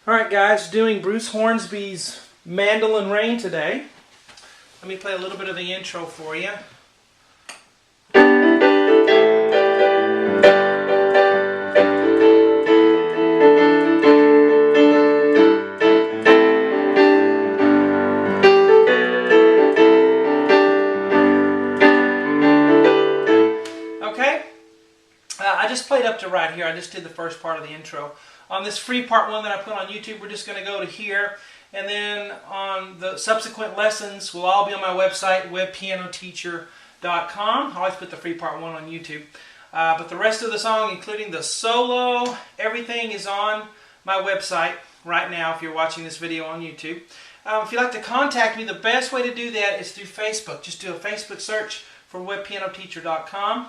Alright guys, doing Bruce Hornsby's Mandolin Rain today. Let me play a little bit of the intro for you. Okay, I just played up to right here. I just did the first part of the intro. On this free part one that I put on YouTube, we're just going to go to here, and then on the subsequent lessons will all be on my website, webpianoteacher.com. I always put the free part one on YouTube. But the rest of the song, including the solo, everything is on my website right now if you're watching this video on YouTube. If you'd like to contact me, the best way to do that is through Facebook. Just do a Facebook search for webpianoteacher.com.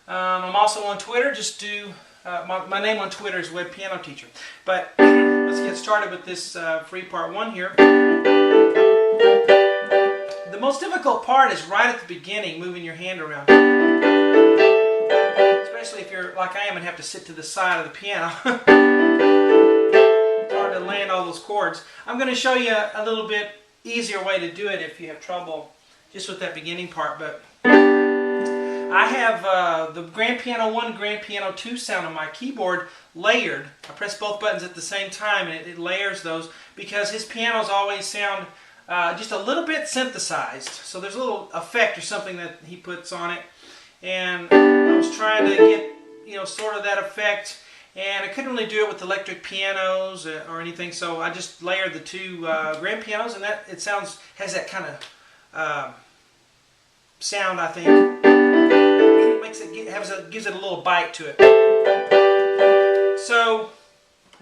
I'm also on Twitter. Just do my name on Twitter is Web Piano Teacher. But let's get started with this free part one here. The most difficult part is right at the beginning, moving your hand around. Especially if you're like I am and have to sit to the side of the piano. It's hard to land all those chords. I'm going to show you a little bit easier way to do it if you have trouble just with that beginning part. But I have the Grand Piano 1 and Grand Piano 2 sound on my keyboard layered. I press both buttons at the same time and it layers those because his pianos always sound just a little bit synthesized. So there's a little effect or something that he puts on it. And I was trying to get, sort of that effect. And I couldn't really do it with electric pianos or anything. So I just layered the two grand pianos, and that has that kind of sound, I think. Gives it a little bite to it. So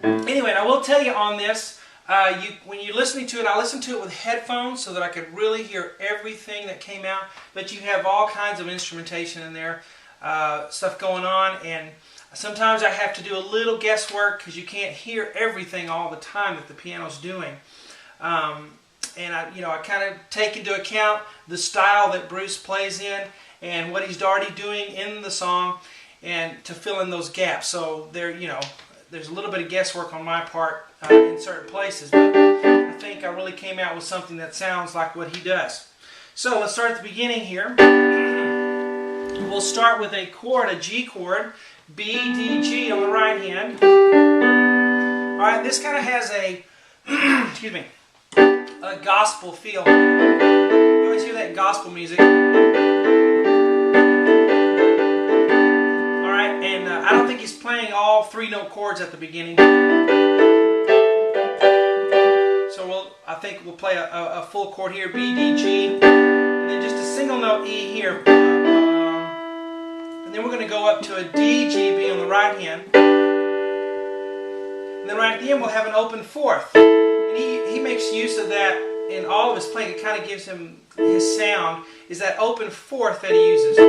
anyway, I will tell you on this, when you're listening to it, I listened to it with headphones so that I could really hear everything that came out. But you have all kinds of instrumentation in there, stuff going on, and sometimes I have to do a little guesswork because you can't hear everything all the time that the piano's doing. And I kind of take into account the style that Bruce plays in and what he's already doing in the song, and to fill in those gaps. So there's a little bit of guesswork on my part in certain places, but I think I really came out with something that sounds like what he does. So let's start at the beginning here. We'll start with a chord, a G chord, B, D, G on the right hand. All right, this kind of has a, excuse me, a gospel feel. You always hear that in gospel music. And I don't think he's playing all three-note chords at the beginning. So I think we'll play a full chord here, B, D, G, and then just a single note E here. And then we're going to go up to a D, G, B on the right hand. And then right at the end we'll have an open fourth. And he makes use of that in all of his playing. It kind of gives him his sound, is that open fourth that he uses a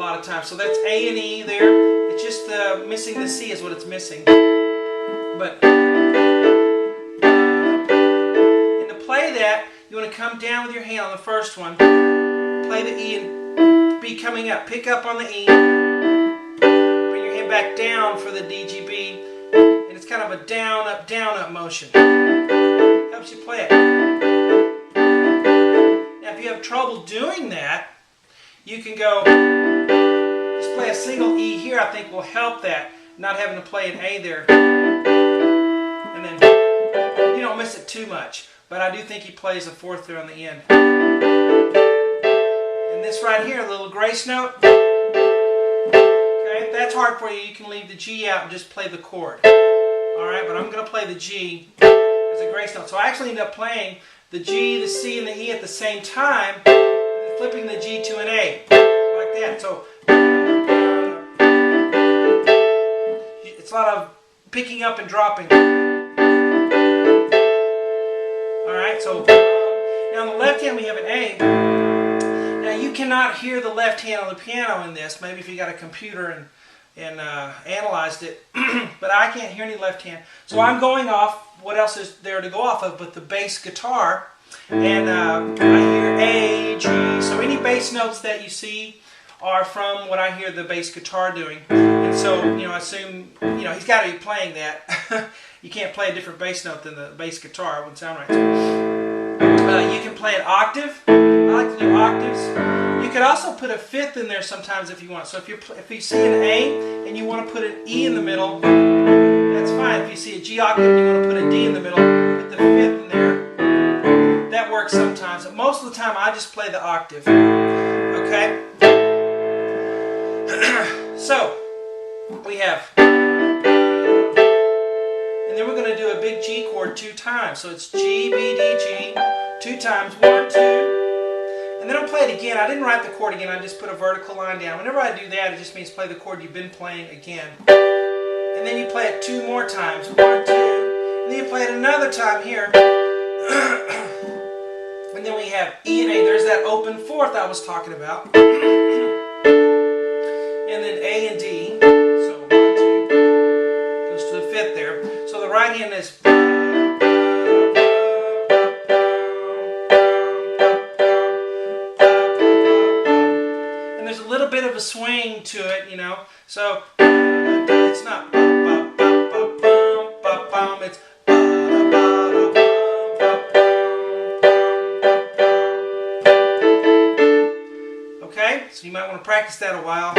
lot of times. So that's A and E there. It's just missing the C is what it's missing. But and to play that, you want to come down with your hand on the first one, play the E and B coming up, pick up on the E, bring your hand back down for the D, G, B, and it's kind of a down, up motion. Helps you play it. Now if you have trouble doing that, you can go just play a single E here. I think will help that, not having to play an A there. And then you don't miss it too much. But I do think he plays a fourth there on the end. And this right here, a little grace note. Okay, if that's hard for you, you can leave the G out and just play the chord. Alright, but I'm going to play the G as a grace note. So I actually end up playing the G, the C, and the E at the same time, flipping the G to an A, like that. So it's a lot of picking up and dropping. Alright, so now on the left hand we have an A. Now you cannot hear the left hand on the piano in this, maybe if you got a computer and analyzed it, but I can't hear any left hand. So I'm going off, what else is there to go off of but the bass guitar. And I hear A, G, so any bass notes that you see are from what I hear the bass guitar doing. And so, I assume, he's got to be playing that. you can't play a different bass note than the bass guitar. It wouldn't sound right. You can play an octave. I like to do octaves. You could also put a fifth in there sometimes if you want. So if you see an A and you want to put an E in the middle, that's fine. If you see a G octave and you want to put a D in the middle, put the fifth in there. That works sometimes. But most of the time I just play the octave. Okay? So, we have, and then we're going to do a big G chord 2 times. So it's G, B, D, G, 2 times, 1, 2, and then I'll play it again. I didn't write the chord again, I just put a vertical line down. Whenever I do that, it just means play the chord you've been playing again. And then you play it 2 more times, 1, 2, and then you play it another time here. And then we have E and A. There's that open fourth I was talking about. And then A and D, so 1, 2, goes to the fifth there. So the right hand is, and there's a little bit of a swing to it, you know. So it's not, it's, okay. So you might want to practice that a while.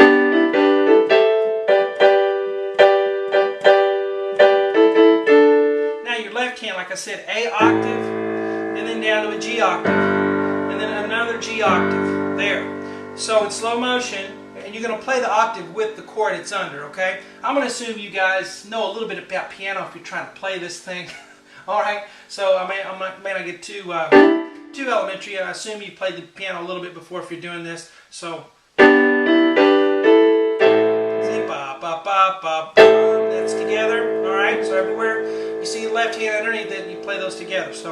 Like I said, A octave, and then down to a G octave, and then another G octave, there. So in slow motion, and you're going to play the octave with the chord it's under, okay? I'm going to assume you guys know a little bit about piano if you're trying to play this thing. Alright, so I may not get too elementary. I assume you played the piano a little bit before if you're doing this. So, see, ba, ba, ba, ba, ba, that's together, alright? So everywhere you see the left hand underneath it, and you play those together. So,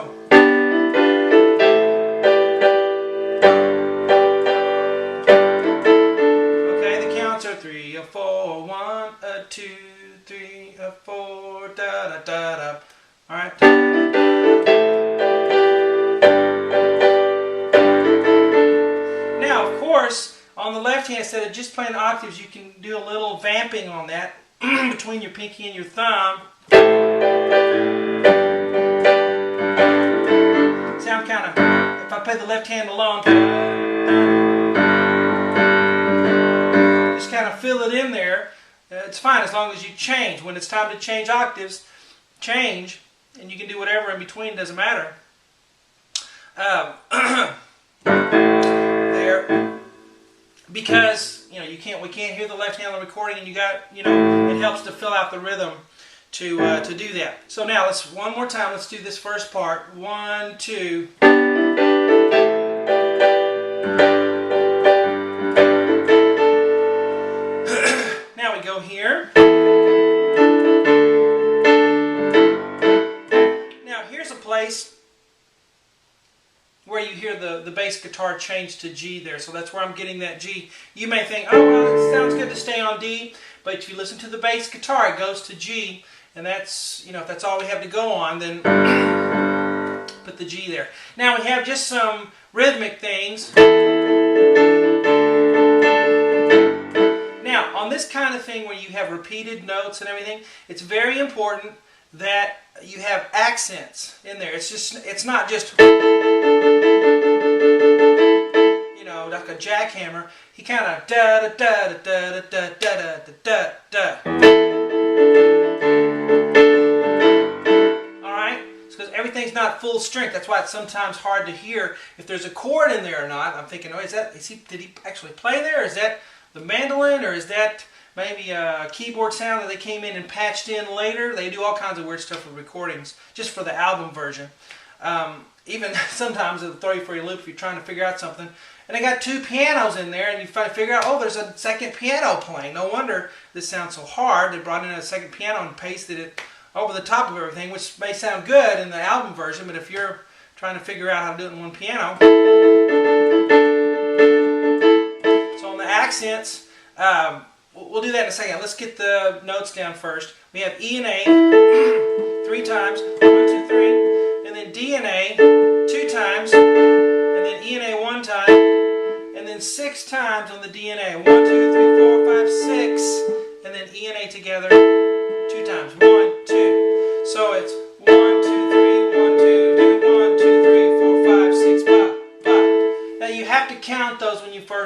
okay, the counts are 3, 4, 1, 2, 3, 4, da da da da. All right. Now, of course, on the left hand, instead of just playing octaves, you can do a little vamping on that between your pinky and your thumb. Sound kind of, if I play the left hand alone, just kind of fill it in there. It's fine as long as you change. When it's time to change octaves, change, and you can do whatever in between, doesn't matter. There, because we can't hear the left hand on the recording, and it helps to fill out the rhythm to do that. So now one more time. Let's do this first part. 1, 2. Now we go here. Now here's a place where you hear the bass guitar change to G there. So that's where I'm getting that G. You may think, oh, well, it sounds good to stay on D, but if you listen to the bass guitar, it goes to G. And that's, if that's all we have to go on, then put the G there. Now we have just some rhythmic things. Now, on this kind of thing where you have repeated notes and everything, it's very important that you have accents in there. It's not just, like a jackhammer. He kind of da da da da da da da da da da. Everything's not full strength. That's why it's sometimes hard to hear if there's a chord in there or not. I'm thinking, oh, did he actually play there? Is that the mandolin, or is that maybe a keyboard sound that they came in and patched in later? They do all kinds of weird stuff with recordings, just for the album version. Even sometimes it'll throw you for a loop if you're trying to figure out something. And they got 2 pianos in there, and you figure out, oh, there's a second piano playing. No wonder this sounds so hard. They brought in a second piano and pasted it over the top of everything, which may sound good in the album version, but if you're trying to figure out how to do it in one piano. So on the accents, we'll do that in a second. Let's get the notes down first. We have E and A 3 times, 1, 2, 3, and then D and A 2 times, and then E and A 1 time, and then 6 times on the D and A. 1, 2, 3, 4, 5, 6, and then E and A together 2 times. 1, 2.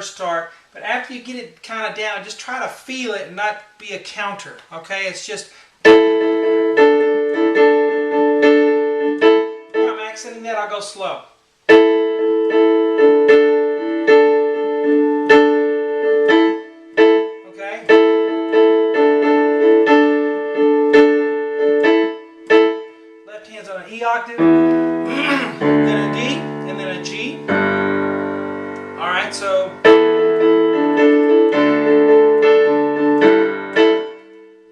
first start. But after you get it kind of down, just try to feel it and not be a counter. Okay, it's just. When I'm accenting that, I'll go slow. Okay. Left hand's on an E octave, then a D, and then a G. Alright, so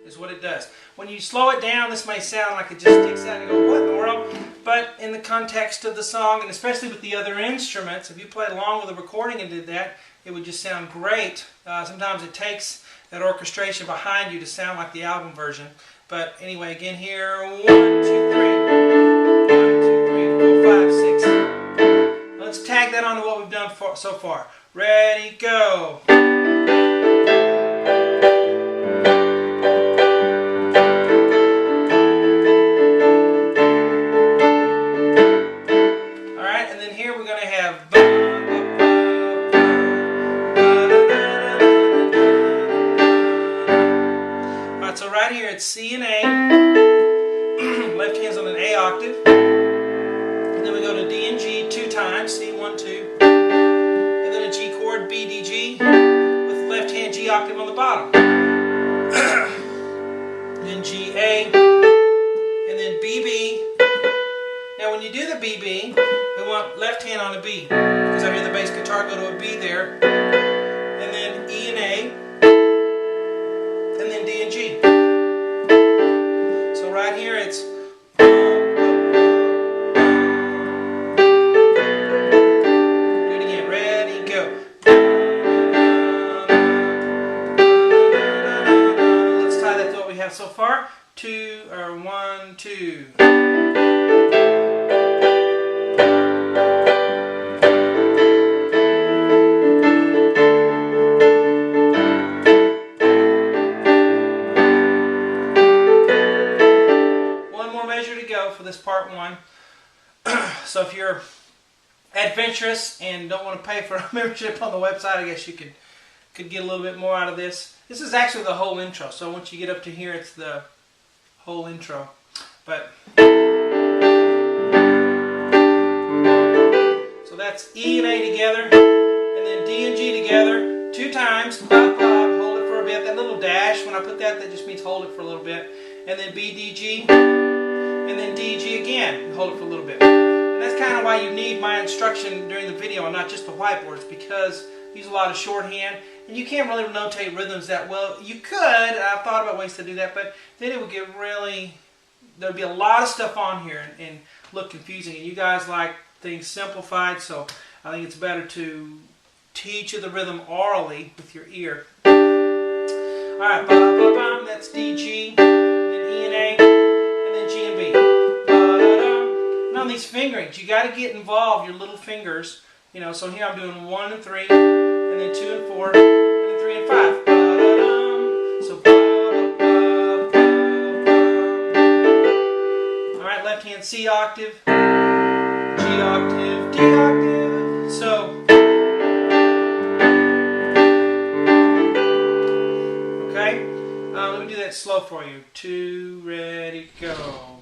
is what it does. When you slow it down, this may sound like it just sticks out and you go, what in the world? But in the context of the song, and especially with the other instruments, if you played along with the recording and did that, it would just sound great. Sometimes it takes that orchestration behind you to sound like the album version. But anyway, again here, 1, 2, 3. 1, 2, 3, 4, 5, 6. Let's tag that on to what we've done so far. Ready, go. Alright, and then here we're going to have. Alright, so right here it's C and A. Left hand's on an A octave. And then we go to D and G 2 times, C, 1, 2. And then a G chord, B, D, G, with left hand G octave on the bottom. Then G, A, and then B, B. Now when you do the B, B, we want left hand on a B, because I hear the bass guitar go to a B there. And then E and A, and then D and G. So right here it's. So far, 2 or 1, 2. One more measure to go for this part 1. So if you're adventurous and don't want to pay for a membership on the website, I guess you could get a little bit more out of this. This is actually the whole intro, so once you get up to here, it's the whole intro. But so that's E and A together, and then D and G together 2 times. Hold it for a bit. That little dash, when I put that just means hold it for a little bit. And then B, D, G, and then D, G again. Hold it for a little bit. And that's kind of why you need my instruction during the video and not just the whiteboards, because I use a lot of shorthand. And you can't really notate rhythms that well. You could, I've thought about ways to do that, but then it would get really, there'd be a lot of stuff on here and look confusing. And you guys like things simplified, so I think it's better to teach you the rhythm orally with your ear. Alright, that's D, G, then E and A, and then G and B. And on these fingerings, you got to get involved, your little fingers. You know, so here I'm doing 1 and 3. And then 2 and 4, and then 3 and 5. So alright, left hand C octave, G octave, D octave. So okay, let me do that slow for you. 2, ready, go.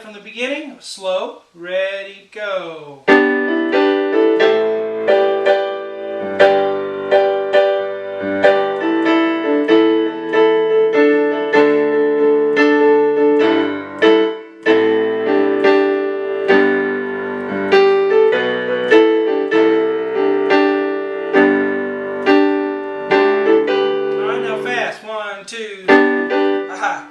From the beginning, slow, ready, go. Alright, now fast. 1, 2, aha.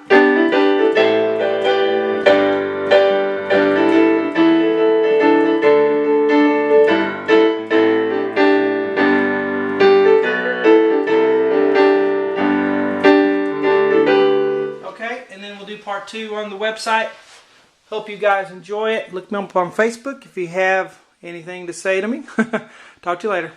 Part 2 on the website. Hope you guys enjoy it. Look me up on Facebook if you have anything to say to me. Talk to you later.